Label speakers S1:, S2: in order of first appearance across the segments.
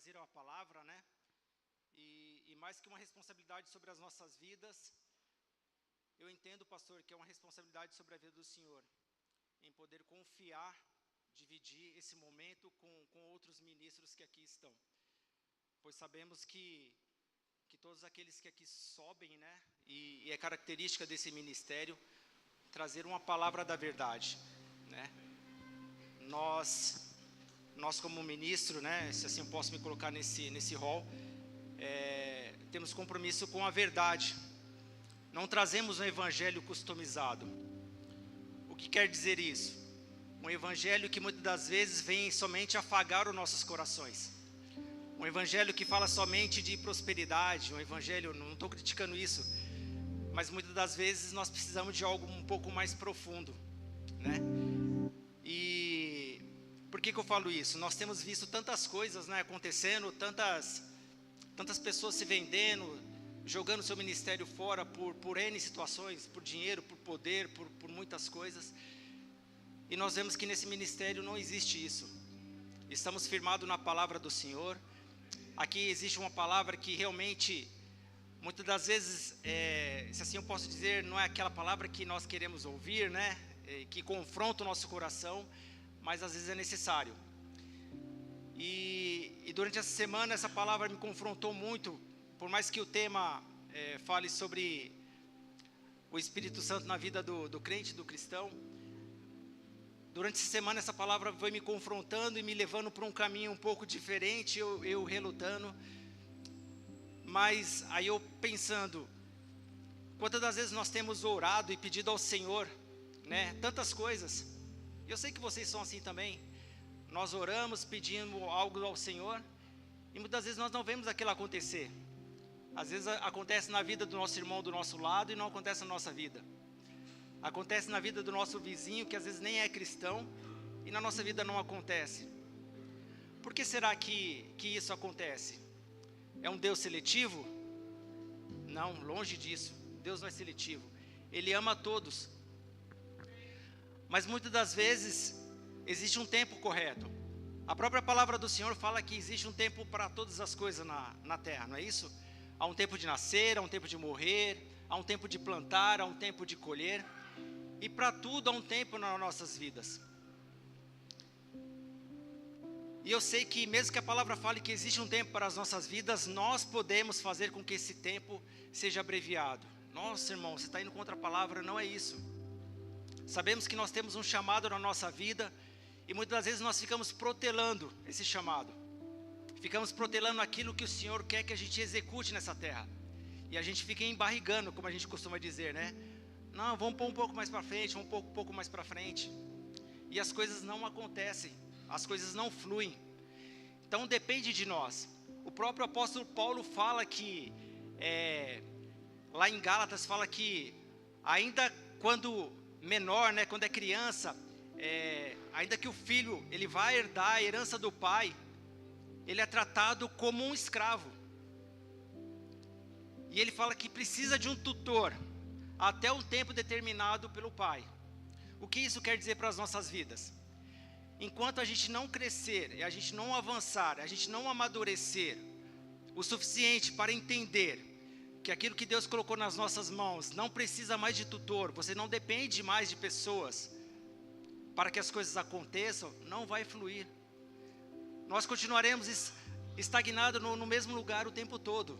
S1: trazer a palavra, né? E mais que uma responsabilidade sobre as nossas vidas, eu entendo, pastor, que é uma responsabilidade sobre a vida do Senhor, em poder confiar, dividir esse momento com outros ministros que aqui estão. Pois sabemos que todos aqueles que aqui sobem, né? E é característica desse ministério trazer uma palavra da verdade, né? Nós como ministro, né, se assim eu posso me colocar nesse rol, temos compromisso com a verdade. Não trazemos um evangelho customizado. O que quer dizer isso? Um evangelho que muitas das vezes vem somente afagar os nossos corações. Um evangelho que fala somente de prosperidade, um evangelho, não estou criticando isso, mas muitas das vezes nós precisamos de algo um pouco mais profundo, né? E por que eu falo isso? Nós temos visto tantas coisas, né, acontecendo, tantas pessoas se vendendo, jogando seu ministério fora por N situações, por dinheiro, por poder, por muitas coisas. E nós vemos que nesse ministério não existe isso. Estamos firmados na palavra do Senhor. Aqui existe uma palavra que realmente, muitas das vezes, se assim eu posso dizer, não é aquela palavra que nós queremos ouvir, né? Que confronta o nosso coração, mas às vezes é necessário. E durante essa semana essa palavra me confrontou muito, por mais que o tema fale sobre o Espírito Santo na vida do crente, do cristão. Durante essa semana essa palavra foi me confrontando e me levando para um caminho um pouco diferente, eu relutando. Mas aí eu pensando, quantas das vezes nós temos orado e pedido ao Senhor, né, tantas coisas. Eu sei que vocês são assim também. Nós oramos pedindo algo ao Senhor e muitas vezes nós não vemos aquilo acontecer. Às vezes acontece na vida do nosso irmão do nosso lado e não acontece na nossa vida. Acontece na vida do nosso vizinho, que às vezes nem é cristão, e na nossa vida não acontece. Por que será que isso acontece? É um Deus seletivo? Não, longe disso. Deus não é seletivo. Ele ama a todos. Mas muitas das vezes existe um tempo correto. A própria palavra do Senhor fala que existe um tempo para todas as coisas na terra, não é isso? Há um tempo de nascer, há um tempo de morrer, há um tempo de plantar, há um tempo de colher. E para tudo há um tempo nas nossas vidas. E eu sei que mesmo que a palavra fale que existe um tempo para as nossas vidas, nós podemos fazer com que esse tempo seja abreviado. Nossa, irmão, você está indo contra a palavra, não é isso. Sabemos que nós temos um chamado na nossa vida e muitas das vezes nós ficamos protelando esse chamado. Ficamos protelando aquilo que o Senhor quer que a gente execute nessa terra. E a gente fica embarrigando, como a gente costuma dizer, né? Não, vamos pôr um pouco mais para frente, vamos pôr um pouco mais para frente. E as coisas não acontecem, as coisas não fluem. Então depende de nós. O próprio apóstolo Paulo fala que, lá em Gálatas, fala que ainda quando menor, né, quando é criança, ainda que o filho ele vai herdar a herança do pai, ele é tratado como um escravo. E ele fala que precisa de um tutor, até um tempo determinado pelo pai. O que isso quer dizer para as nossas vidas? Enquanto a gente não crescer, e a gente não avançar, a gente não amadurecer o suficiente para entender que aquilo que Deus colocou nas nossas mãos não precisa mais de tutor, você não depende mais de pessoas para que as coisas aconteçam, não vai fluir. Nós continuaremos estagnados no mesmo lugar o tempo todo.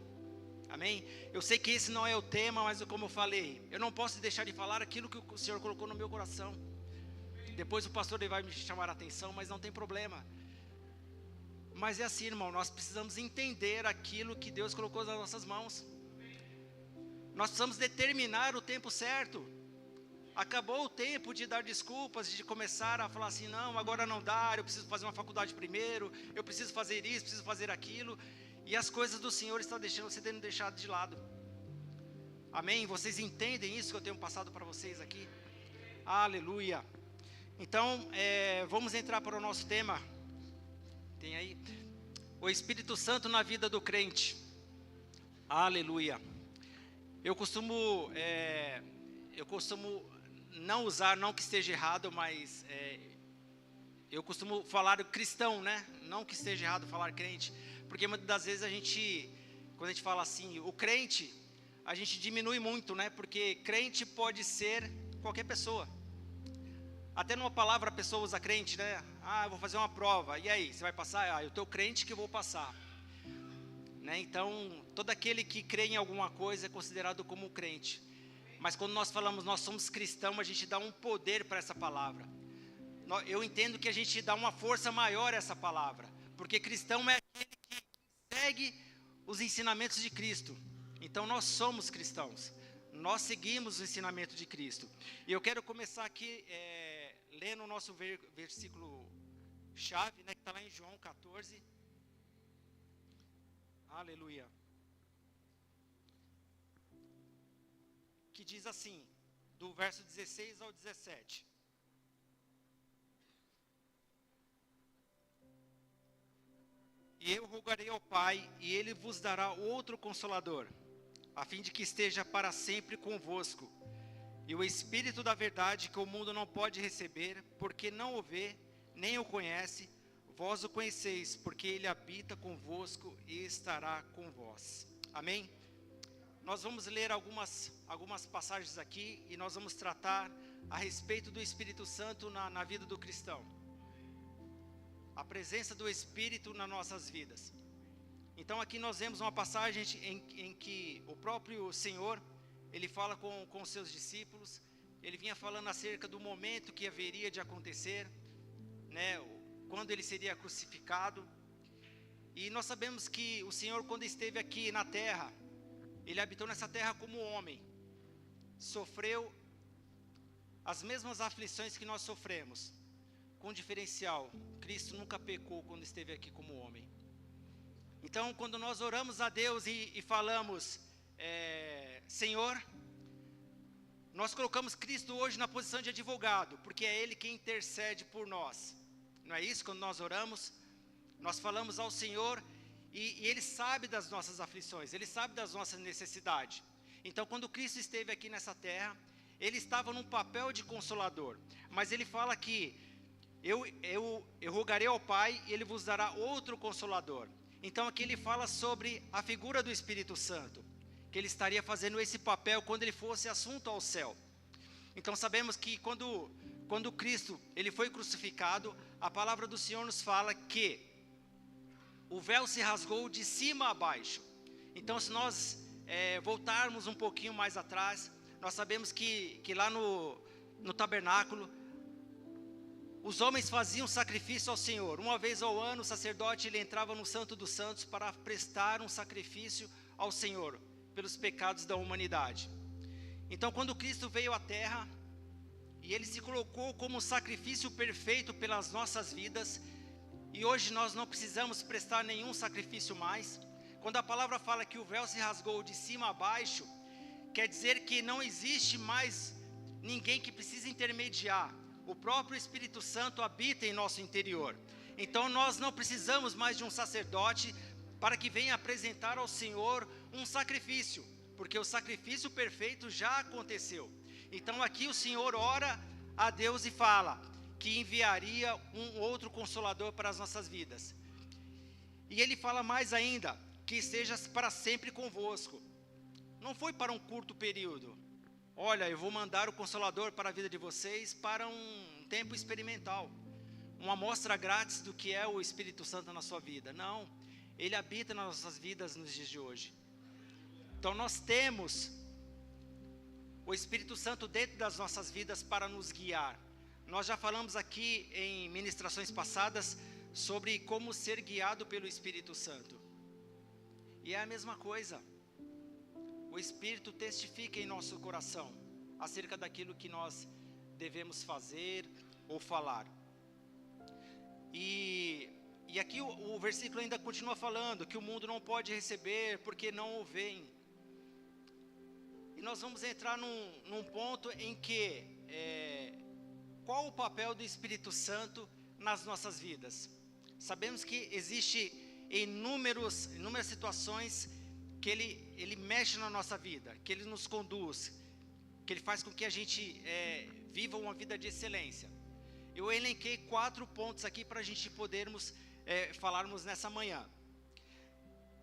S1: Amém? Eu sei que esse não é o tema, mas como eu falei, eu não posso deixar de falar aquilo que o Senhor colocou no meu coração. Depois o pastor ele vai me chamar a atenção, mas não tem problema. Mas é assim, irmão, nós precisamos entender aquilo que Deus colocou nas nossas mãos. Nós precisamos determinar o tempo certo. Acabou o tempo de dar desculpas, de começar a falar assim, não, agora não dá, eu preciso fazer uma faculdade primeiro, eu preciso fazer isso, preciso fazer aquilo. E as coisas do Senhor estão sendo deixadas de lado. Amém? Vocês entendem isso que eu tenho passado para vocês aqui? Aleluia. Então, vamos entrar para o nosso tema. Tem aí? O Espírito Santo na vida do crente. Aleluia. Eu costumo não usar, não que esteja errado, mas eu costumo falar cristão, né? não que esteja errado falar crente, porque muitas das vezes quando a gente fala assim, o crente, a gente diminui muito, né? Porque crente pode ser qualquer pessoa. Até numa palavra a pessoa usa crente, né? Eu vou fazer uma prova, e aí, você vai passar? Eu estou crente que eu vou passar. Né? Então, todo aquele que crê em alguma coisa é considerado como crente. Mas quando nós falamos, nós somos cristãos, a gente dá um poder para essa palavra. Eu entendo que a gente dá uma força maior a essa palavra, porque cristão é aquele que segue os ensinamentos de Cristo. Então nós somos cristãos, nós seguimos o ensinamento de Cristo. E eu quero começar aqui lendo o nosso versículo chave, né, que está lá em João 14. Aleluia. Que diz assim, do verso 16 ao 17. E eu rogarei ao Pai, e Ele vos dará outro Consolador, a fim de que esteja para sempre convosco. E o Espírito da verdade, que o mundo não pode receber, porque não o vê, nem o conhece, vós o conheceis, porque Ele habita convosco e estará com vós. Amém? Nós vamos ler algumas passagens aqui, e nós vamos tratar a respeito do Espírito Santo na vida do cristão. A presença do Espírito nas nossas vidas. Então aqui nós vemos uma passagem em que o próprio Senhor, Ele fala com os seus discípulos, Ele vinha falando acerca do momento que haveria de acontecer, né, quando Ele seria crucificado. E nós sabemos que o Senhor, quando esteve aqui na terra, Ele habitou nessa terra como homem, sofreu as mesmas aflições que nós sofremos, com diferencial, Cristo nunca pecou quando esteve aqui como homem. Então, quando nós oramos a Deus e falamos, Senhor, nós colocamos Cristo hoje na posição de advogado, porque é Ele quem intercede por nós. Não é isso? Quando nós oramos, nós falamos ao Senhor e Ele sabe das nossas aflições, Ele sabe das nossas necessidades. Então, quando Cristo esteve aqui nessa terra, Ele estava num papel de consolador, mas Ele fala que eu rogarei ao Pai e Ele vos dará outro Consolador. Então aqui Ele fala sobre a figura do Espírito Santo, que Ele estaria fazendo esse papel quando Ele fosse assunto ao céu. Então sabemos que quando Cristo Ele foi crucificado, a palavra do Senhor nos fala que o véu se rasgou de cima a baixo. Então se nós voltarmos um pouquinho mais atrás, nós sabemos que lá no tabernáculo, os homens faziam sacrifício ao Senhor. Uma vez ao ano, o sacerdote ele entrava no Santo dos Santos para prestar um sacrifício ao Senhor, pelos pecados da humanidade. Então, quando Cristo veio à terra, e Ele se colocou como sacrifício perfeito pelas nossas vidas, e hoje nós não precisamos prestar nenhum sacrifício mais. Quando a palavra fala que o véu se rasgou de cima a baixo, quer dizer que não existe mais ninguém que precise intermediar. O próprio Espírito Santo habita em nosso interior. Então nós não precisamos mais de um sacerdote para que venha apresentar ao Senhor um sacrifício, porque o sacrifício perfeito já aconteceu. Então aqui o Senhor ora a Deus e fala que enviaria um outro Consolador para as nossas vidas. E Ele fala mais ainda, que esteja para sempre convosco. Não foi para um curto período. Olha, eu vou mandar o Consolador para a vida de vocês para um tempo experimental, uma amostra grátis do que é o Espírito Santo na sua vida. Não, Ele habita nas nossas vidas nos dias de hoje. Então nós temos o Espírito Santo dentro das nossas vidas para nos guiar. Nós já falamos aqui em ministrações passadas sobre como ser guiado pelo Espírito Santo. E é a mesma coisa. O Espírito testifica em nosso coração acerca daquilo que nós devemos fazer ou falar. E aqui o versículo ainda continua falando que o mundo não pode receber porque não o veem. E nós vamos entrar num ponto em que, qual o papel do Espírito Santo nas nossas vidas? Sabemos que existe inúmeras situações que ele mexe na nossa vida, que Ele nos conduz, que Ele faz com que a gente viva uma vida de excelência. Eu elenquei 4 pontos aqui para a gente podermos falarmos nessa manhã.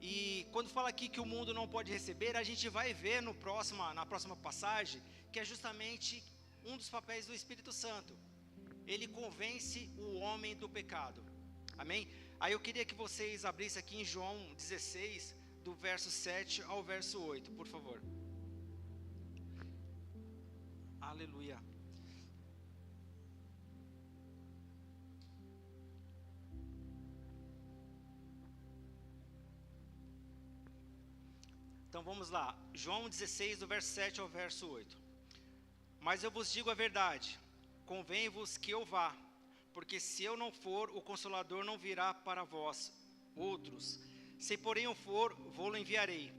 S1: E quando fala aqui que o mundo não pode receber, a gente vai ver na próxima passagem, que é justamente um dos papéis do Espírito Santo. Ele convence o homem do pecado. Amém? Aí eu queria que vocês abrissem aqui em João 16, do verso 7 ao verso 8, por favor. Aleluia. Então vamos lá. João 16, do verso 7 ao verso 8. Mas eu vos digo a verdade, convém-vos que eu vá, porque se eu não for, o Consolador não virá para vós outros. Se porém eu for, vou-lo enviarei.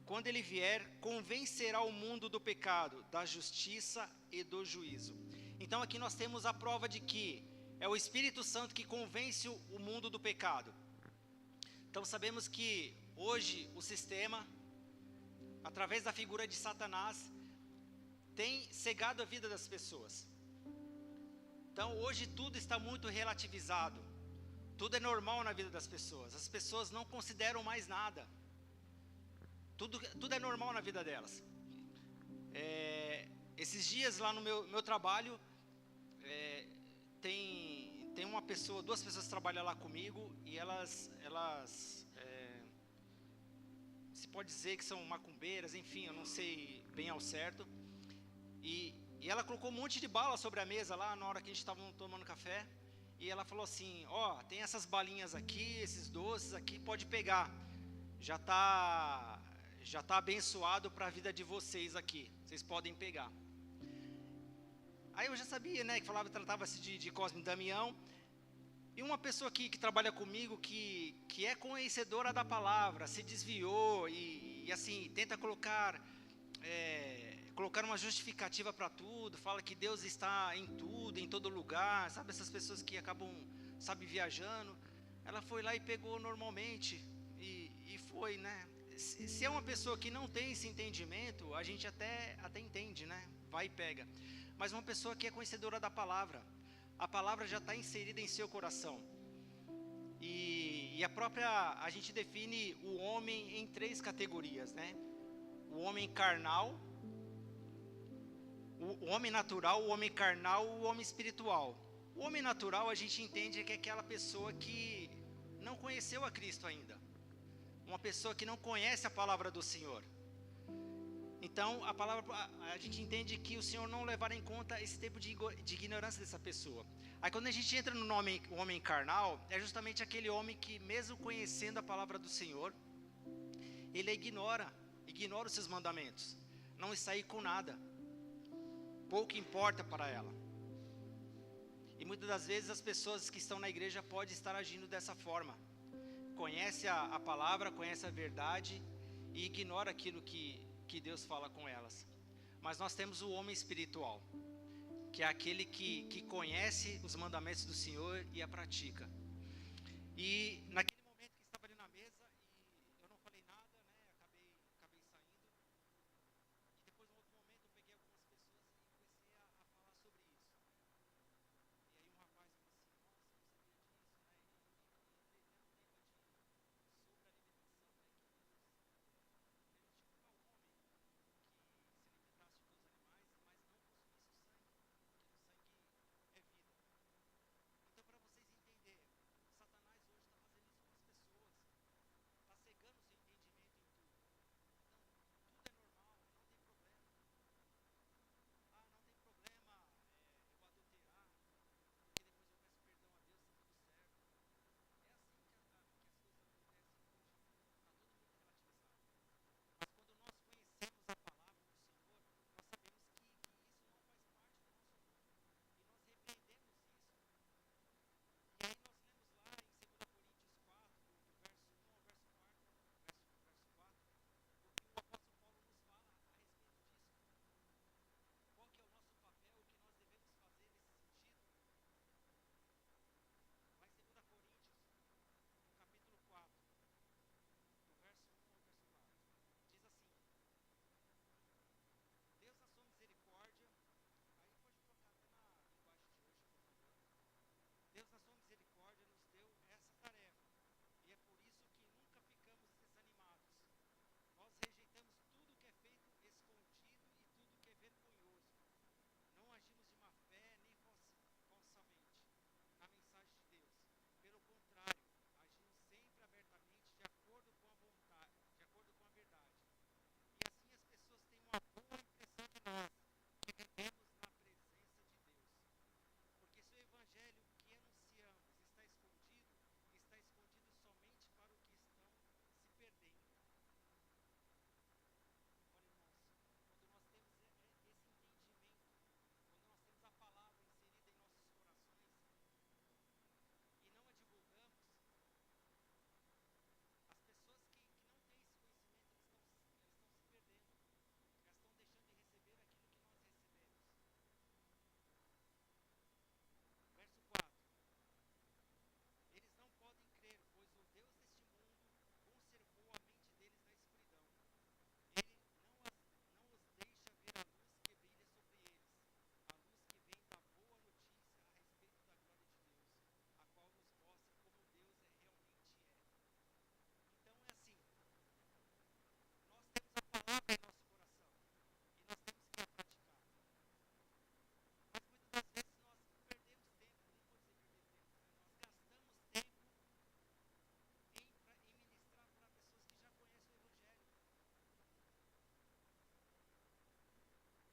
S1: Quando ele vier, convencerá o mundo do pecado, da justiça e do juízo. Então aqui nós temos a prova de que é o Espírito Santo que convence o mundo do pecado. Então sabemos que hoje o sistema, através da figura de Satanás, tem cegado a vida das pessoas. Então hoje tudo está muito relativizado. Tudo é normal na vida das pessoas. As pessoas não consideram mais nada. Tudo é normal na vida delas. Esses dias lá no meu trabalho, tem uma pessoa, duas pessoas que trabalham lá comigo, e elas se pode dizer que são macumbeiras, enfim, eu não sei bem ao certo. E ela colocou um monte de bala sobre a mesa lá na hora que a gente estava tomando café. E ela falou assim: ó, tem essas balinhas aqui, esses doces aqui, pode pegar. Já tá abençoado para a vida de vocês aqui. Vocês podem pegar. Aí eu já sabia, né, que tratava-se de Cosme e Damião. E uma pessoa que trabalha comigo, que é conhecedora da palavra, se desviou e assim, tenta colocar uma justificativa para tudo, fala que Deus está em tudo, em todo lugar, sabe, essas pessoas que acabam, sabe, viajando. Ela foi lá e pegou normalmente, e foi, né, se é uma pessoa que não tem esse entendimento, a gente até entende, né, vai e pega. Mas uma pessoa que é conhecedora da palavra, a palavra já está inserida em seu coração. E a gente define o homem em 3 categorias, né? O homem carnal, o homem natural, o homem carnal, o homem espiritual. O homem natural a gente entende que é aquela pessoa que não conheceu a Cristo ainda. Uma pessoa que não conhece a palavra do Senhor. Então, a gente entende que o Senhor não levará em conta esse tipo de ignorância dessa pessoa. Aí quando a gente entra no o homem carnal, é justamente aquele homem que, mesmo conhecendo a palavra do Senhor, ele ignora os seus mandamentos, não está aí com nada, pouco importa para ela. E muitas das vezes as pessoas que estão na igreja podem estar agindo dessa forma, conhece a palavra, conhece a verdade e ignora aquilo que Deus fala com elas. Mas nós temos o homem espiritual, que é aquele que conhece os mandamentos do Senhor e a pratica. E naquele momento que estava ali na mesa, e eu não falei nada, né, acabei saindo. E depois, em outro momento, eu peguei algumas pessoas e comecei a falar sobre isso. E aí um rapaz falou assim: nossa, eu não sabia disso, né? E entrei até no tema sobre a alimentação, né? Que Jesus permitiu para o homem que se alimentasse de todos os animais, mas não consumisse o sangue, porque o sangue é vida. Então, para vocês entenderem, Satanás hoje está fazendo isso com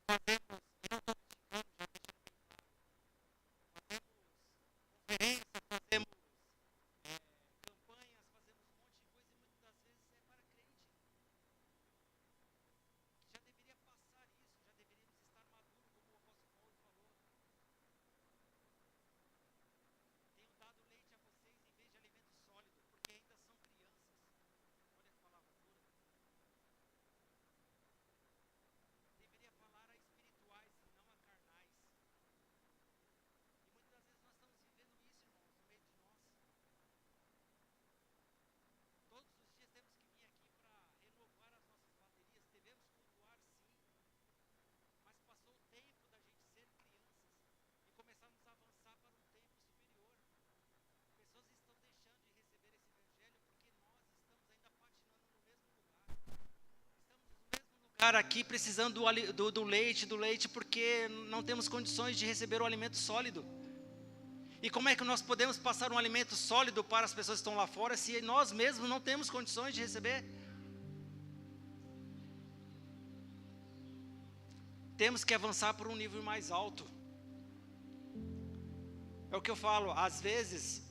S1: fazemos, e não estou criticando, já deixando bem claro, fazemos conferência, fazemos campanhas, fazemos um monte de coisa e muitas das vezes é para crente. Já deveria passar isso, já deveríamos estar maduros, como o apóstolo Paulo falou. Tenho dado leite a vocês em vez de alimento sólido, porque ainda são crianças. Olha que palavra dura. Deveria falar a espirituais e não a carnais. E muitas das vezes nós estamos vivendo isso, irmãos, no meio de nós. Todos os dias temos que vir aqui para renovar as nossas baterias. Devemos cultuar sim, mas passou o tempo da gente ser crianças e começarmos a avançar para um tempo superior. Pessoas estão deixando de receber esse evangelho porque nós estamos ainda patinando no mesmo lugar. Estamos no mesmo lugar aqui precisando do leite, porque não temos condições de receber o alimento sólido. E como é que nós podemos passar um alimento sólido para as pessoas que estão lá fora se nós mesmos não temos condições de receber? Temos que avançar para um nível mais alto. É o que eu falo, às vezes,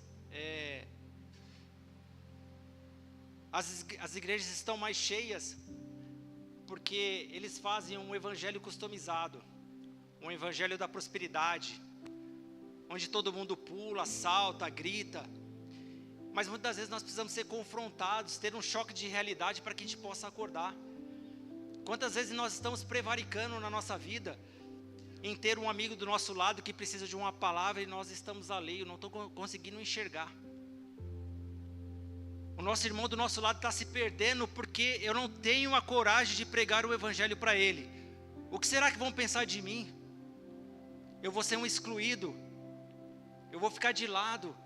S1: as igrejas estão mais cheias porque eles fazem um evangelho customizado, um evangelho da prosperidade, onde todo mundo pula, salta, grita. Mas muitas das vezes nós precisamos ser confrontados, ter um choque de realidade para que a gente possa acordar. Quantas vezes nós estamos prevaricando na nossa vida em ter um amigo do nosso lado que precisa de uma palavra e nós estamos alheio, não estamos conseguindo enxergar. O nosso irmão do nosso lado está se perdendo porque eu não tenho a coragem de pregar o evangelho para ele. O que será que vão pensar de mim? Eu vou ser um excluído. Eu vou ficar de lado.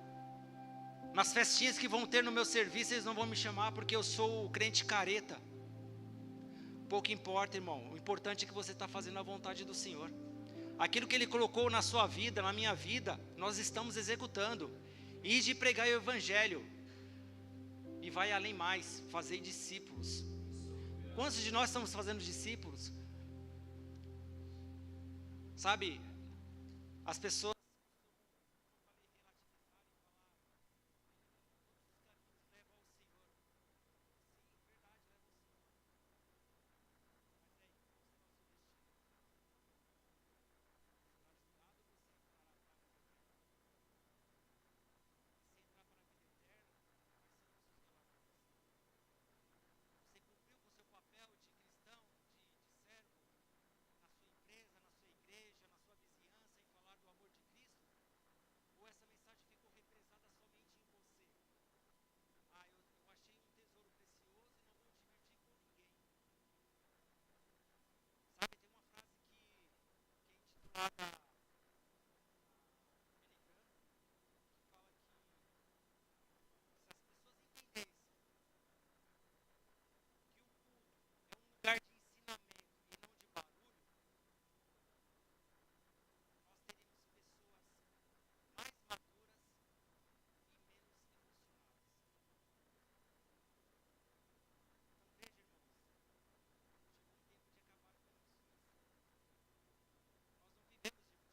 S1: Nas festinhas que vão ter no meu serviço, eles não vão me chamar porque eu sou o crente careta. Pouco importa, irmão. O importante é que você está fazendo a vontade do Senhor. Aquilo que Ele colocou na sua vida, na minha vida, nós estamos executando. E de pregar o evangelho. E vai além mais, fazer discípulos. Quantos de nós estamos fazendo discípulos? Sabe, as pessoas você cumpriu com o seu papel de cristão, de servo, na sua empresa, na sua igreja, na sua vizinhança, em falar do amor de Cristo? Ou essa mensagem ficou represada somente em você? Eu achei um tesouro precioso e não vou dividir com ninguém. Sabe, tem uma frase que é intitulada Billy Graham, que fala que se as pessoas entendessem que o culto é um lugar de ensinamento e não de barulho, nós teríamos pessoas mais maduras e menos emocionadas. Então veja, irmãos, chegou um tempo de acabar com emoções. Nós não vivemos de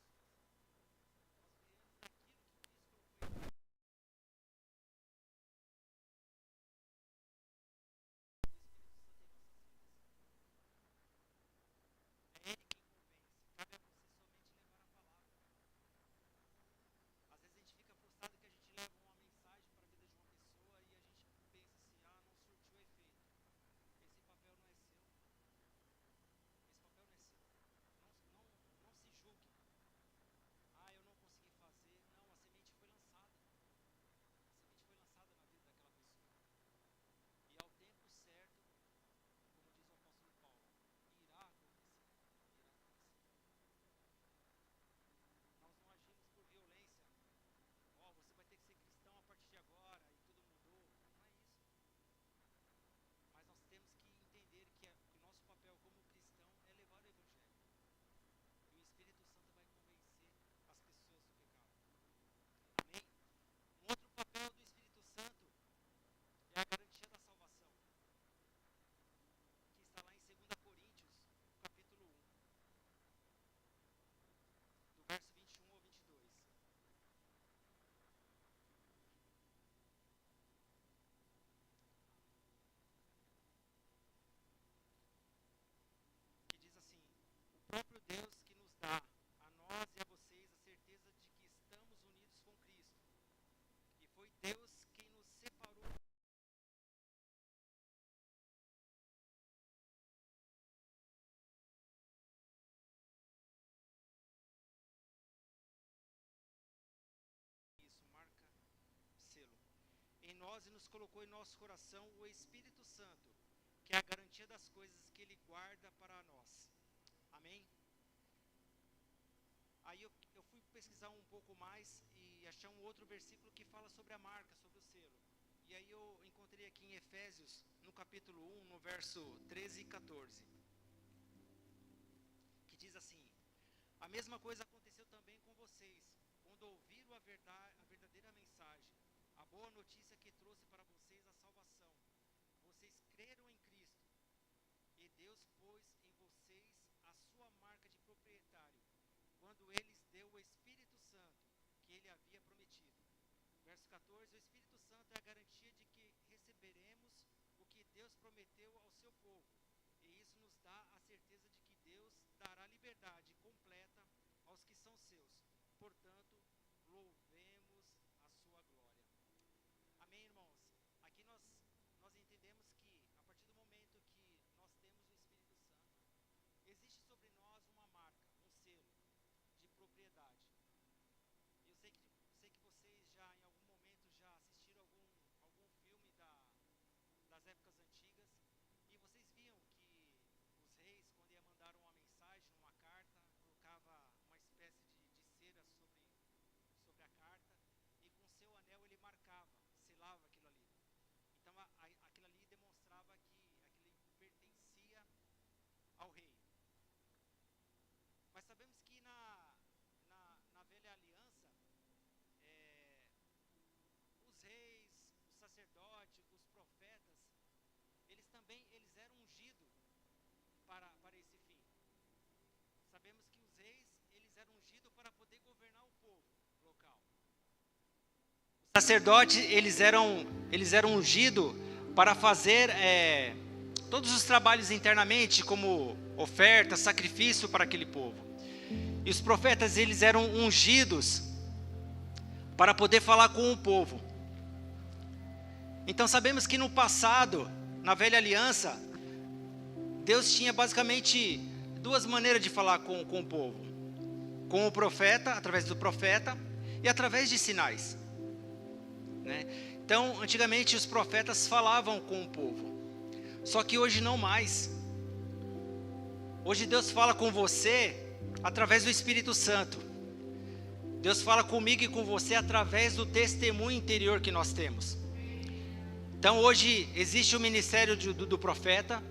S1: nós e nos colocou em nosso coração o Espírito Santo, que é a garantia das coisas que Ele guarda para nós. Amém? Aí eu fui pesquisar um pouco mais e achei um outro versículo que fala sobre a marca, sobre o selo. E aí eu encontrei aqui em Efésios, no capítulo 1, no verso 13 e 14, que diz assim: a mesma coisa aconteceu também com vocês, quando ouviram a verdadeira mensagem, a boa notícia que trouxe para vocês a salvação. Vocês creram em Cristo, e Deus pôs em vocês a sua marca de proprietário, quando Ele deu o Espírito Santo, que Ele havia prometido. Verso 14, o Espírito Santo é a garantia de que receberemos o que Deus prometeu ao seu povo, e isso nos dá a certeza de que Deus dará liberdade completa aos que são seus. Portanto, louvemos a sua glória. Amém, irmãos? Aqui nós entendemos que, a partir do momento que nós temos o Espírito Santo, existe sobre nós uma marca, um selo de propriedade. Eu sei que vocês já, em algum momento, já assistiram algum filme das épocas antigas, e vocês viam que os reis, quando iam mandar uma mensagem, uma carta, colocava uma espécie de cera sobre a carta, e com seu anel ele marcava, selava aquilo ali. Então aquilo ali demonstrava que aquilo pertencia ao rei. Mas sabemos que na velha aliança, os reis, os sacerdotes, os profetas, eles eram ungidos para esse fim. Sabemos que os reis, eles eram ungidos para poder governar o povo local. Os sacerdotes, eles eram ungidos para fazer todos os trabalhos internamente, como oferta, sacrifício para aquele povo. E os profetas, eles eram ungidos para poder falar com o povo. Então sabemos que no passado, na velha aliança, Deus tinha basicamente duas maneiras de falar com o povo: com o profeta, através do profeta, e através de sinais, né? Então, antigamente os profetas falavam com o povo, só que hoje não mais. Hoje Deus fala com você através do Espírito Santo. Deus fala comigo e com você através do testemunho interior que nós temos. Então hoje existe o ministério do profeta,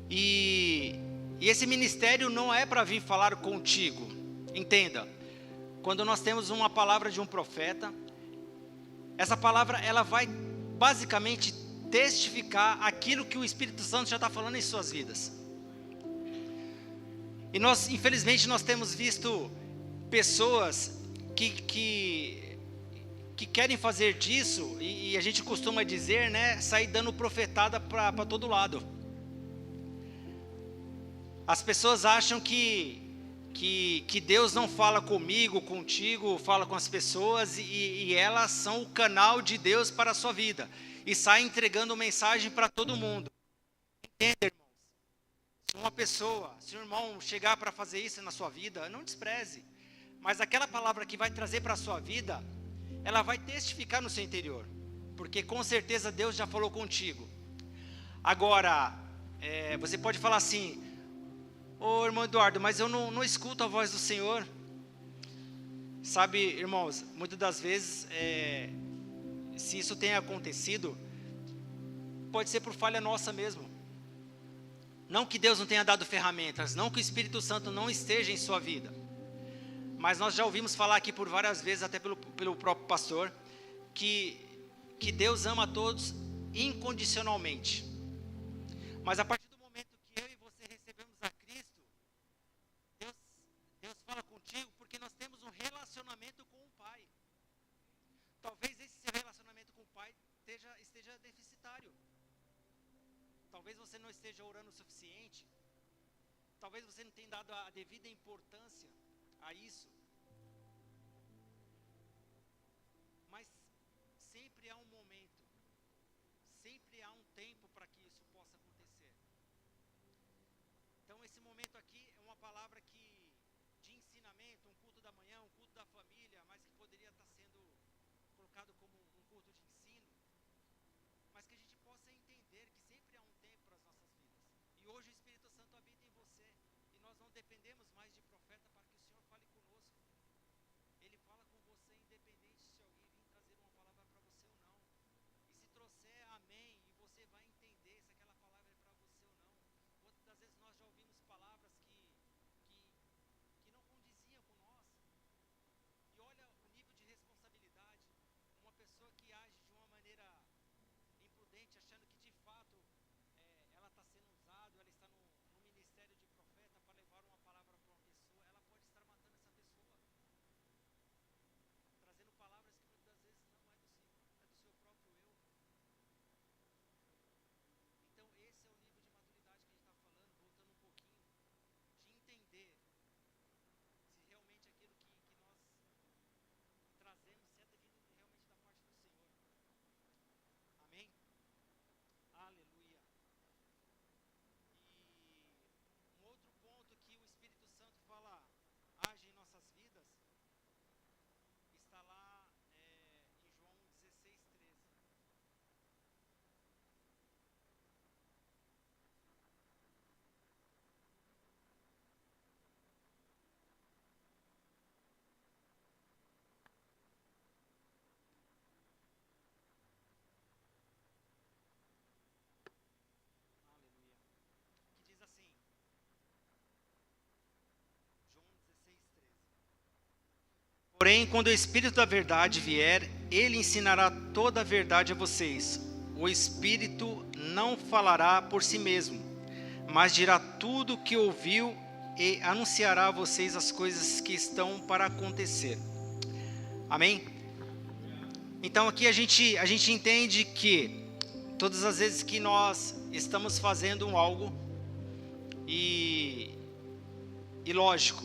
S1: e esse ministério não é para vir falar contigo. Entenda, quando nós temos uma palavra de um profeta, essa palavra ela vai basicamente testificar aquilo que o Espírito Santo já está falando em suas vidas. E nós, infelizmente, nós temos visto pessoas que querem fazer disso, e a gente costuma dizer, né, sair dando profetada para todo lado. As pessoas acham que Deus não fala comigo, contigo, fala com as pessoas, e elas são o canal de Deus para a sua vida, e saem entregando mensagem para todo mundo. Entenda, irmãos? Se uma pessoa, se um irmão chegar para fazer isso na sua vida, não despreze, mas aquela palavra que vai trazer para a sua vida, ela vai testificar no seu interior, porque com certeza Deus já falou contigo. Agora, você pode falar assim: ô irmão Eduardo, mas eu não escuto a voz do Senhor. Sabe, irmãos, muitas das vezes, se isso tem acontecido, pode ser por falha nossa mesmo. Não que Deus não tenha dado ferramentas, não que o Espírito Santo não esteja em sua vida, mas nós já ouvimos falar aqui por várias vezes, até pelo próprio pastor, que Deus ama a todos incondicionalmente. Mas a partir do momento que eu e você recebemos a Cristo, Deus fala contigo porque nós temos um relacionamento com o Pai. Talvez esse seu relacionamento com o Pai esteja deficitário. Talvez você não esteja orando o suficiente. Talvez você não tenha dado a devida importância a isso. Mas sempre há um momento, sempre há um tempo para que isso possa acontecer. Então esse momento aqui é uma palavra de ensinamento, um culto da manhã, um culto da família, mas que poderia estar sendo colocado como um culto de ensino. dependemos mais de profeta para que o Senhor fale conosco. Ele fala com você independente se alguém vir trazer uma palavra para você ou não. E se trouxer amém, e você vai entender se aquela palavra é para você ou não. Outras das vezes nós já ouvimos palavras que não condiziam com nós. E olha o nível de responsabilidade. Uma pessoa que age de uma maneira imprudente, achando que de fato ela está sendo usada, ela está no ministério de profeta para levar uma palavra para uma pessoa, ela pode estar matando essa pessoa, trazendo palavras que muitas das vezes não é do Senhor, é do seu próprio eu. Então esse é o nível de maturidade que a gente está falando, voltando um pouquinho, de entender se realmente aquilo que nós trazemos, se é vindo realmente da parte do Senhor. Amém? Aleluia. E um outro ponto que o Espírito Santo fala, age em nossas vidas, está lá em João 16:13. Aleluia. Que diz assim, João 16:13. Porém, quando o Espírito da verdade vier, ele ensinará toda a verdade a vocês. O Espírito não falará por si mesmo, mas dirá tudo o que ouviu e anunciará a vocês as coisas que estão para acontecer. Amém? Então aqui a gente entende que todas as vezes que nós estamos fazendo algo, e lógico,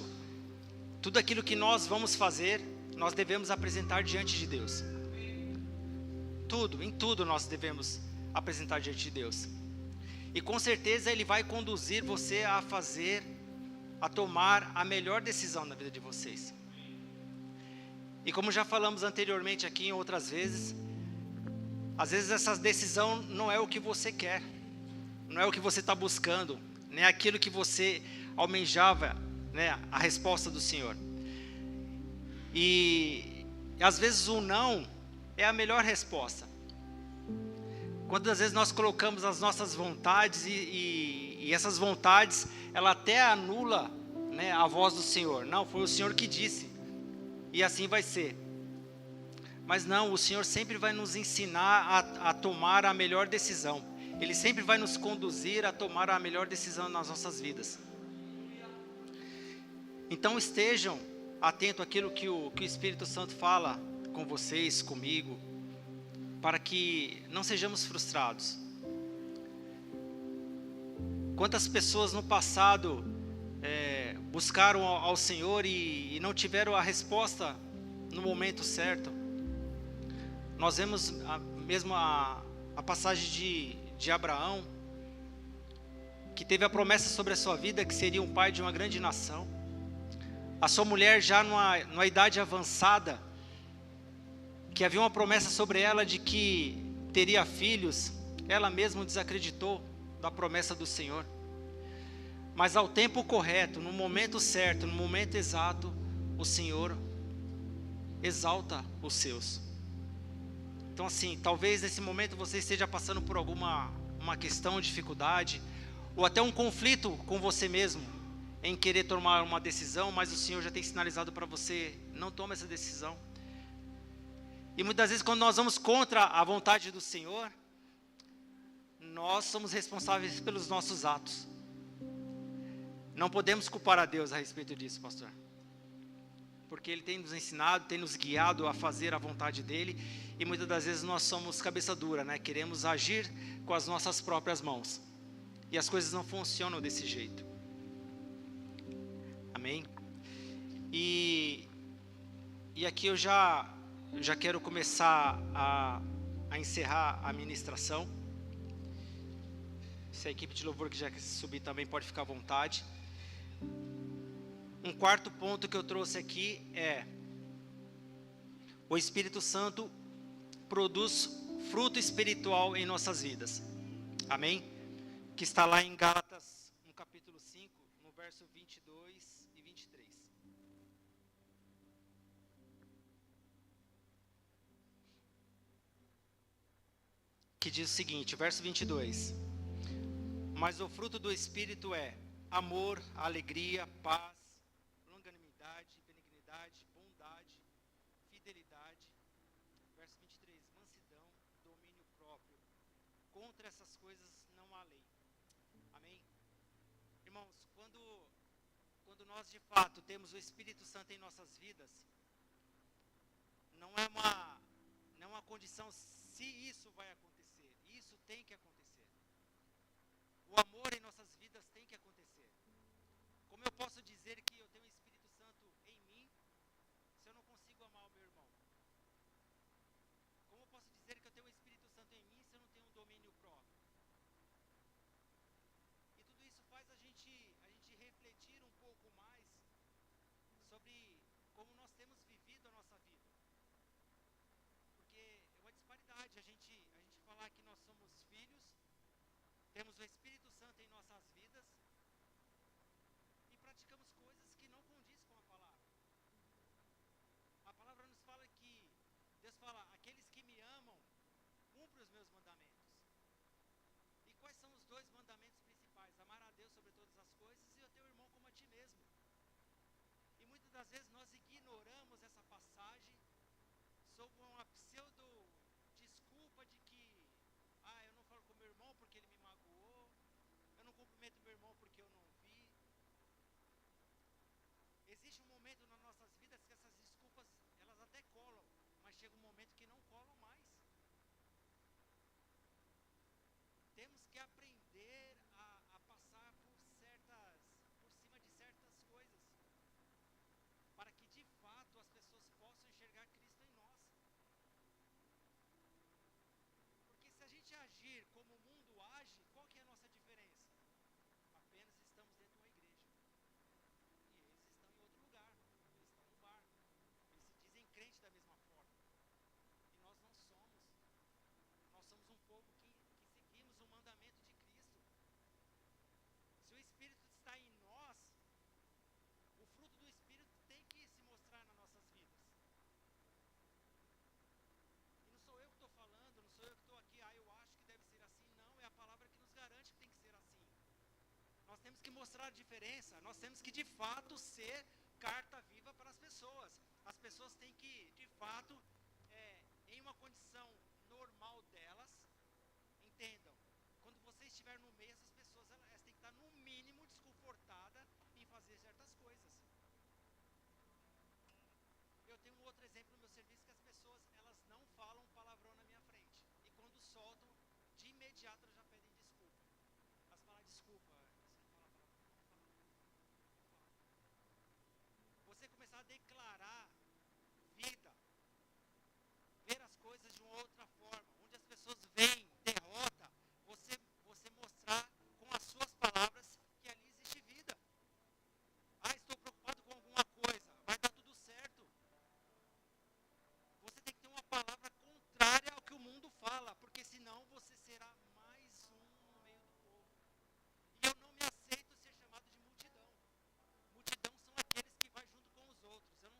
S1: tudo aquilo que nós vamos fazer, nós devemos apresentar diante de Deus. Em tudo nós devemos apresentar diante de Deus. E com certeza Ele vai conduzir você a tomar a melhor decisão na vida de vocês. E como já falamos anteriormente aqui em outras vezes, às vezes essa decisão não é o que você quer, não é o que você está buscando, nem aquilo que você almejava, né, a resposta do Senhor. E às vezes o não é a melhor resposta. Quantas vezes nós colocamos as nossas vontades e essas vontades, ela até anula, né, a voz do Senhor. Não, foi o Senhor que disse, e assim vai ser. Mas não, o Senhor sempre vai nos ensinar a tomar a melhor decisão. Ele sempre vai nos conduzir a tomar a melhor decisão nas nossas vidas. Então estejam atentos àquilo que o Espírito Santo fala com vocês, comigo, para que não sejamos frustrados. Quantas pessoas no passado buscaram ao Senhor e não tiveram a resposta no momento certo. Nós vemos a passagem de Abraão, que teve a promessa sobre a sua vida que seria um pai de uma grande nação. A sua mulher já numa idade avançada, que havia uma promessa sobre ela de que teria filhos, ela mesma desacreditou da promessa do Senhor. Mas ao tempo correto, no momento certo, no momento exato, o Senhor exalta os seus. Então assim, talvez nesse momento você esteja passando por uma questão, dificuldade, ou até um conflito com você mesmo, em querer tomar uma decisão, mas o Senhor já tem sinalizado para você, não tome essa decisão. E muitas vezes quando nós vamos contra a vontade do Senhor, nós somos responsáveis pelos nossos atos. Não podemos culpar a Deus a respeito disso, pastor. Porque Ele tem nos ensinado, tem nos guiado a fazer a vontade dEle. E muitas das vezes nós somos cabeça dura, né? Queremos agir com as nossas próprias mãos. E as coisas não funcionam desse jeito. Amém? E aqui eu já quero começar a encerrar a ministração. Se a equipe de louvor que já quer subir também pode ficar à vontade. Um quarto ponto que eu trouxe aqui é: o Espírito Santo produz fruto espiritual em nossas vidas. Amém? Que está lá em Gálatas, no capítulo 5, no verso 22 que diz o seguinte, verso 22. Mas o fruto do Espírito é amor, alegria, paz, longanimidade, benignidade, bondade, fidelidade. Verso 23, mansidão, domínio próprio. Contra essas coisas não há lei. Amém? Irmãos, quando nós de fato temos o Espírito Santo em nossas vidas, não é uma condição se isso vai acontecer. Isso tem que acontecer. O amor em nossas vidas tem que acontecer. Como eu posso dizer que eu tenho o Espírito Santo em mim, se eu não consigo amar o meu irmão? Como eu posso dizer que eu tenho o Espírito Santo em mim, se eu não tenho um domínio próprio? E tudo isso faz a gente refletir um pouco mais sobre como nós temos vivido a nossa vida. Porque é uma disparidade a gente falar que nós somos filhos, temos o Espírito Santo em nossas vidas e praticamos coisas que não condiz com a palavra. A palavra nos fala que, Deus fala, aqueles que me amam, cumprem os meus mandamentos. E quais são os dois mandamentos principais? Amar a Deus sobre todas as coisas e o teu irmão como a ti mesmo. E muitas das vezes nós ignoramos essa passagem sob uma pseudo desculpa de que eu não falo com meu irmão porque ele me magoou, eu não cumprimento meu irmão porque eu não vi. Existe um momento nas nossas vidas que essas desculpas, elas até colam, mas chega um momento que não colam mais. Temos que aprender a passar por cima de certas coisas, para que de fato as pessoas possam enxergar Cristo em nós. Porque se a gente agir como o mundo age, qual que é a nossa diferença? Apenas estamos dentro de uma igreja. E eles estão em outro lugar. Eles estão no bar. Eles se dizem crentes da mesma forma. E nós não somos. Nós somos um povo que seguimos o mandamento de Cristo. Se o Espírito está em nós, o fruto do Espírito tem que se mostrar nas nossas vidas. E não sou eu que estou falando, não sou eu que estou aqui, eu acho que deve ser assim. Não, é a palavra que nos garante que tem que ser assim. Nós temos que mostrar a diferença, nós temos que de fato ser carta viva para as pessoas. As pessoas têm que, de fato, em uma condição normal delas, entendam, quando você estiver no meio, essas pessoas elas têm que estar no mínimo desconfortadas em fazer certas coisas. Eu tenho um outro exemplo no meu serviço que as pessoas elas não falam palavrão na minha frente. E quando soltam, de imediato elas já pedem desculpa. Elas falam desculpa, você não fala palavrão? Não fala. Você começar a declarar vida, ver as coisas de uma outra forma, onde as pessoas veem derrota, você mostrar com as suas palavras que ali existe vida. Estou preocupado com alguma coisa, vai dar tudo certo. Você tem que ter uma palavra contrária ao que o mundo fala, porque senão você será mais um no meio do povo. E eu não me aceito ser chamado de multidão. Multidão são aqueles que vai junto com os outros. Eu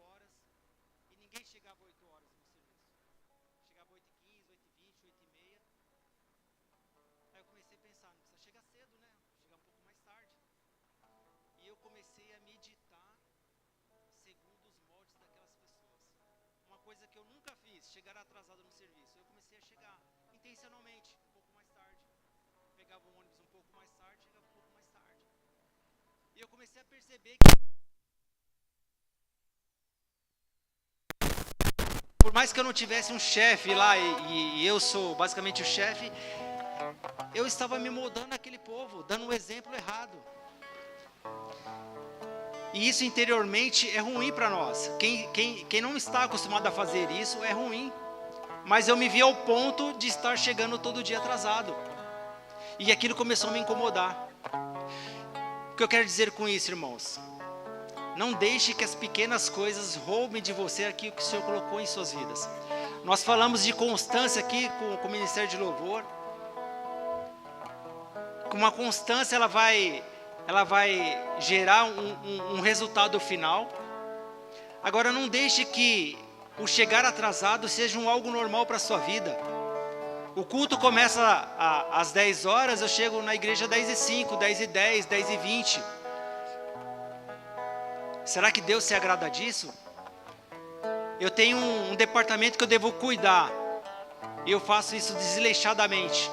S1: horas e ninguém chegava 8 horas no serviço. Chegava 8h15, 8h20, 8h30. Aí eu comecei a pensar, não precisa chegar cedo, né? Chegar um pouco mais tarde. E eu comecei a meditar segundo os moldes daquelas pessoas. Uma coisa que eu nunca fiz, chegar atrasado no serviço. Eu comecei a chegar intencionalmente, um pouco mais tarde. Pegava o ônibus um pouco mais tarde, chegava um pouco mais tarde. E eu comecei a perceber que, por mais que eu não tivesse um chefe lá, e eu sou basicamente o chefe, eu estava me moldando naquele povo, dando um exemplo errado. E isso interiormente é ruim para nós. Quem não está acostumado a fazer isso é ruim. Mas eu me vi ao ponto de estar chegando todo dia atrasado. E aquilo começou a me incomodar. O que eu quero dizer com isso, irmãos? Não deixe que as pequenas coisas roubem de você aquilo que o Senhor colocou em suas vidas. Nós falamos de constância aqui com o Ministério de Louvor. Com uma constância ela vai gerar um resultado final. Agora não deixe que o chegar atrasado seja algo normal para a sua vida. O culto começa às 10 horas, eu chego na igreja 10h05, 10h10, 10h20. Será que Deus se agrada disso? Eu tenho um departamento que eu devo cuidar, e eu faço isso desleixadamente,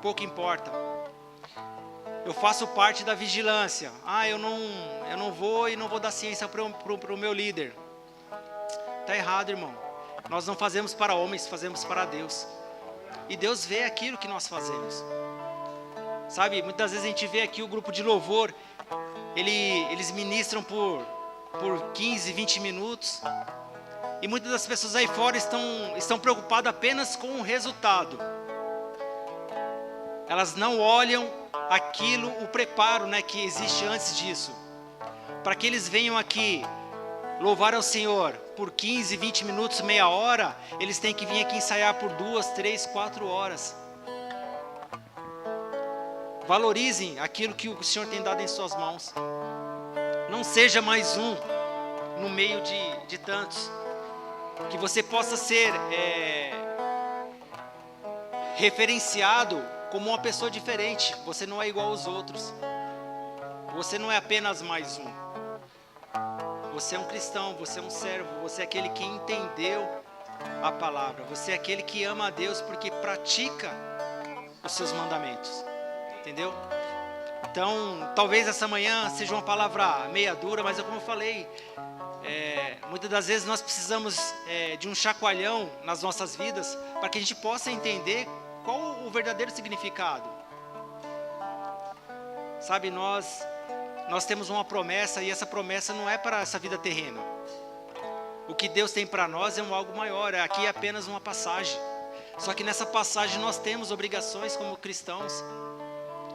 S1: pouco importa. Eu faço parte da vigilância. Eu não vou e não vou dar ciência para o meu líder. Está errado, irmão. Nós não fazemos para homens, fazemos para Deus. E Deus vê aquilo que nós fazemos. Sabe, muitas vezes a gente vê aqui o grupo de louvor, eles ministram por 15, 20 minutos. E muitas das pessoas aí fora estão preocupadas apenas com o resultado. Elas não olham aquilo, o preparo, né, que existe antes disso. Para que eles venham aqui louvar ao Senhor por 15, 20 minutos, meia hora, eles têm que vir aqui ensaiar por 2, 3, 4 horas. Valorizem aquilo que o Senhor tem dado em suas mãos. Não seja mais um no meio de tantos. Que você possa ser referenciado como uma pessoa diferente. Você não é igual aos outros. Você não é apenas mais um. Você é um cristão, você é um servo, você é aquele que entendeu a palavra. Você é aquele que ama a Deus porque pratica os seus mandamentos. Entendeu? Então, talvez essa manhã seja uma palavra meia dura, mas é como eu falei, muitas das vezes nós precisamos de um chacoalhão nas nossas vidas para que a gente possa entender qual o verdadeiro significado. Sabe, nós temos uma promessa, e essa promessa não é para essa vida terrena. O que Deus tem para nós é algo maior. Aqui é apenas uma passagem. Só que nessa passagem nós temos obrigações como cristãos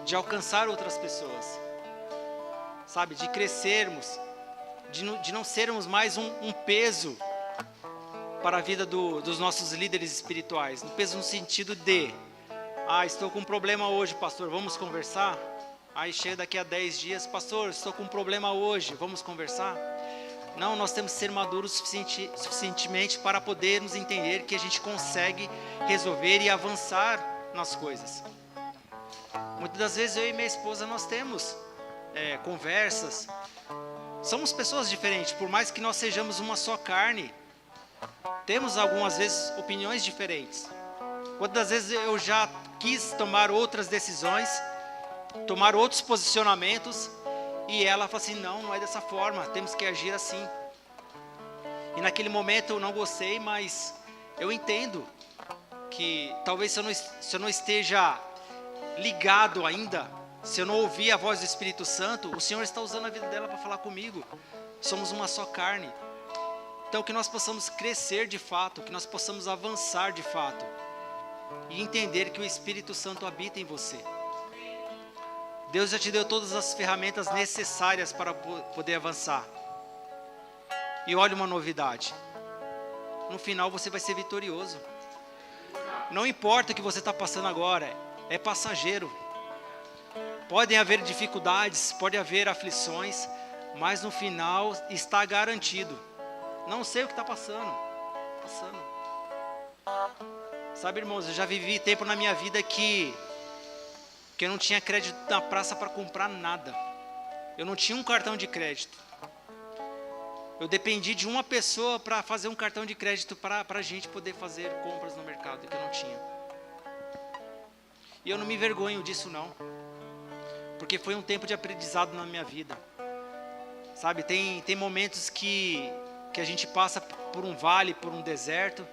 S1: de alcançar outras pessoas, sabe, de crescermos, de não sermos mais um peso para a vida dos nossos líderes espirituais. Um peso no sentido de, estou com um problema hoje, pastor, vamos conversar? Aí chega daqui a 10 dias, pastor, estou com um problema hoje, vamos conversar? Não, nós temos que ser maduros suficientemente para podermos entender que a gente consegue resolver e avançar nas coisas. Muitas das vezes eu e minha esposa nós temos conversas. Somos pessoas diferentes, por mais que nós sejamos uma só carne. Temos algumas vezes opiniões diferentes. Quantas vezes eu já quis tomar outras decisões, tomar outros posicionamentos, e ela fala assim, não é dessa forma, temos que agir assim. E naquele momento eu não gostei, mas eu entendo que talvez se eu não esteja ligado ainda, se eu não ouvir a voz do Espírito Santo, o Senhor está usando a vida dela para falar comigo. Somos uma só carne. Então que nós possamos crescer de fato, que nós possamos avançar de fato, e entender que o Espírito Santo habita em você. Deus já te deu todas as ferramentas necessárias para poder avançar. E olha uma novidade, no final você vai ser vitorioso. Não importa o que você está passando agora, é passageiro. Podem haver dificuldades, pode haver aflições, mas no final está garantido. Não sei o que está passando. Sabe, irmãos, eu já vivi tempo na minha vida que eu não tinha crédito na praça para comprar nada. Eu não tinha um cartão de crédito. Eu dependi de uma pessoa para fazer um cartão de crédito para a gente poder fazer compras no mercado, que eu não tinha. E eu não me envergonho disso não. Porque foi um tempo de aprendizado na minha vida. Sabe, tem momentos que a gente passa por um vale, por um deserto.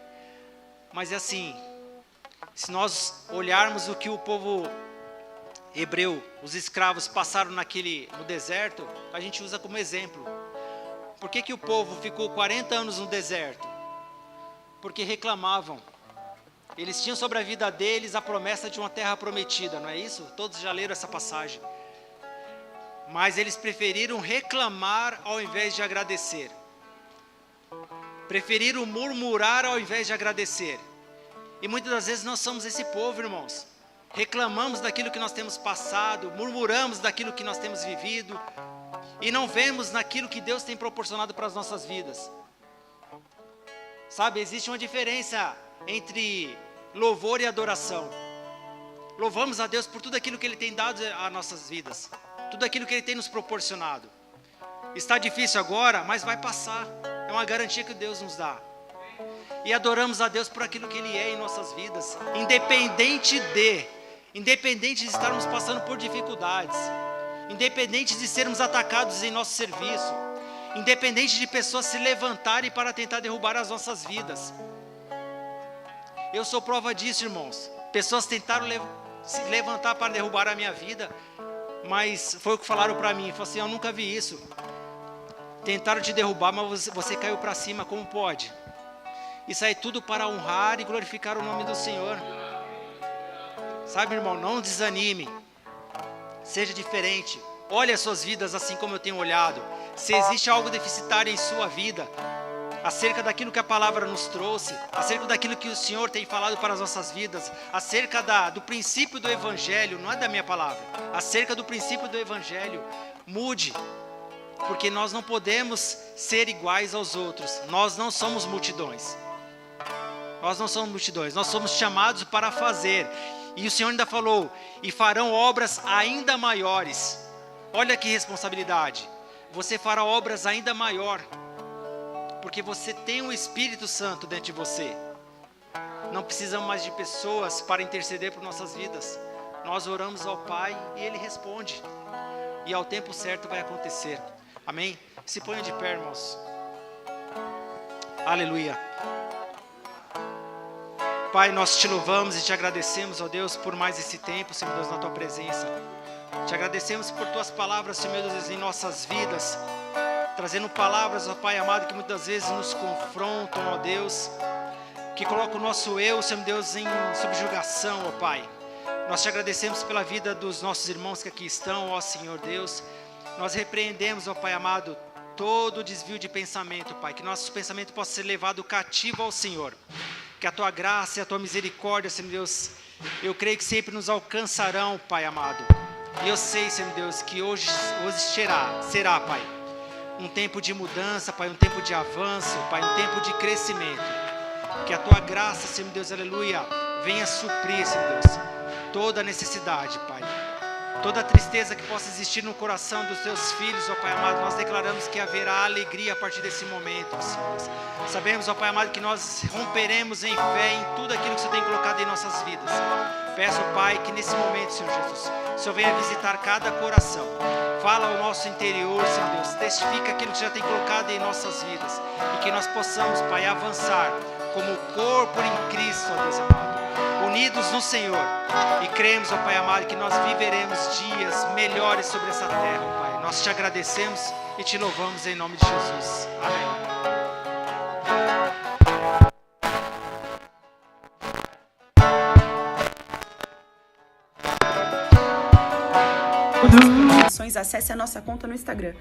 S1: Mas é assim, se nós olharmos o que o povo hebreu, os escravos passaram no deserto, a gente usa como exemplo. Por que o povo ficou 40 anos no deserto? Porque reclamavam. Eles tinham sobre a vida deles a promessa de uma terra prometida, não é isso? Todos já leram essa passagem. Mas eles preferiram reclamar ao invés de agradecer. Preferiram murmurar ao invés de agradecer. E muitas das vezes nós somos esse povo, irmãos. Reclamamos daquilo que nós temos passado, murmuramos daquilo que nós temos vivido, e não vemos naquilo que Deus tem proporcionado para as nossas vidas. Sabe, existe uma diferença entre louvor e adoração. Louvamos a Deus por tudo aquilo que Ele tem dado às nossas vidas, tudo aquilo que Ele tem nos proporcionado. Está difícil agora, mas vai passar. É uma garantia que Deus nos dá. E adoramos a Deus por aquilo que Ele é em nossas vidas, independente de estarmos passando por dificuldades, independente de sermos atacados em nosso serviço, independente de pessoas se levantarem para tentar derrubar as nossas vidas. Eu sou prova disso, irmãos. Pessoas tentaram se levantar para derrubar a minha vida, mas foi o que falaram para mim. Falaram assim: eu nunca vi isso. Tentaram te derrubar, mas você caiu para cima, como pode? Isso aí tudo para honrar e glorificar o nome do Senhor. Sabe, irmão, não desanime. Seja diferente. Olhe as suas vidas assim como eu tenho olhado. Se existe algo deficitário em sua vida, acerca daquilo que a palavra nos trouxe, acerca daquilo que o Senhor tem falado para as nossas vidas, acerca do princípio do Evangelho, não é da minha palavra, acerca do princípio do Evangelho, mude. Porque nós não podemos ser iguais aos outros. Nós não somos multidões. Nós não somos multidões. Nós somos chamados para fazer. E o Senhor ainda falou: e farão obras ainda maiores. Olha que responsabilidade. Você fará obras ainda maior. Porque você tem o Espírito Santo dentro de você. Não precisamos mais de pessoas para interceder por nossas vidas. Nós oramos ao Pai e Ele responde. E ao tempo certo vai acontecer. Amém? Se ponha de pé, irmãos. Aleluia. Pai, nós te louvamos e te agradecemos, ó Deus, por mais esse tempo, Senhor Deus, na tua presença. Te agradecemos por tuas palavras, Senhor Deus, em nossas vidas, trazendo palavras, ó Pai amado, que muitas vezes nos confrontam, ó Deus, que colocam o nosso eu, Senhor Deus, em subjugação, ó Pai. Nós te agradecemos pela vida dos nossos irmãos que aqui estão, ó Senhor Deus. Nós repreendemos, ó Pai amado, todo desvio de pensamento, Pai, que nosso pensamento possa ser levado cativo ao Senhor. Que a tua graça e a tua misericórdia, Senhor Deus, eu creio que sempre nos alcançarão, Pai amado. E eu sei, Senhor Deus, que hoje será, Pai, um tempo de mudança, Pai, um tempo de avanço, Pai, um tempo de crescimento. Que a tua graça, Senhor Deus, aleluia, venha suprir, Senhor Deus, toda a necessidade, Pai. Toda a tristeza que possa existir no coração dos teus filhos, ó Pai amado, nós declaramos que haverá alegria a partir desse momento, Senhor. Sabemos, ó Pai amado, que nós romperemos em fé em tudo aquilo que o Senhor tem colocado em nossas vidas. Peço, Pai, que nesse momento, Senhor Jesus, o Senhor venha visitar cada coração. Fala ao nosso interior, Senhor Deus. Testifica aquilo que já tem colocado em nossas vidas. E que nós possamos, Pai, avançar como corpo em Cristo, ó Deus amado. Unidos no Senhor, e cremos, ó Pai amado, que nós viveremos dias melhores sobre essa terra, ó Pai. Nós te agradecemos e te louvamos em nome de Jesus. Amém.
S2: Acesse a nossa conta no Instagram,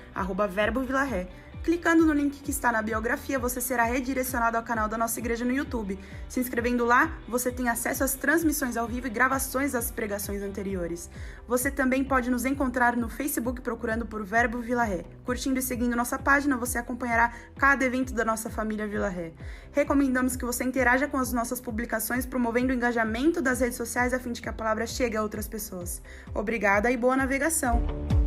S2: @verbovilaré. Clicando no link que está na biografia, você será redirecionado ao canal da nossa igreja no YouTube. Se inscrevendo lá, você tem acesso às transmissões ao vivo e gravações das pregações anteriores. Você também pode nos encontrar no Facebook procurando por Verbo Vila Ré. Curtindo e seguindo nossa página, você acompanhará cada evento da nossa família Vila Ré. Recomendamos que você interaja com as nossas publicações, promovendo o engajamento das redes sociais a fim de que a palavra chegue a outras pessoas. Obrigada e boa navegação!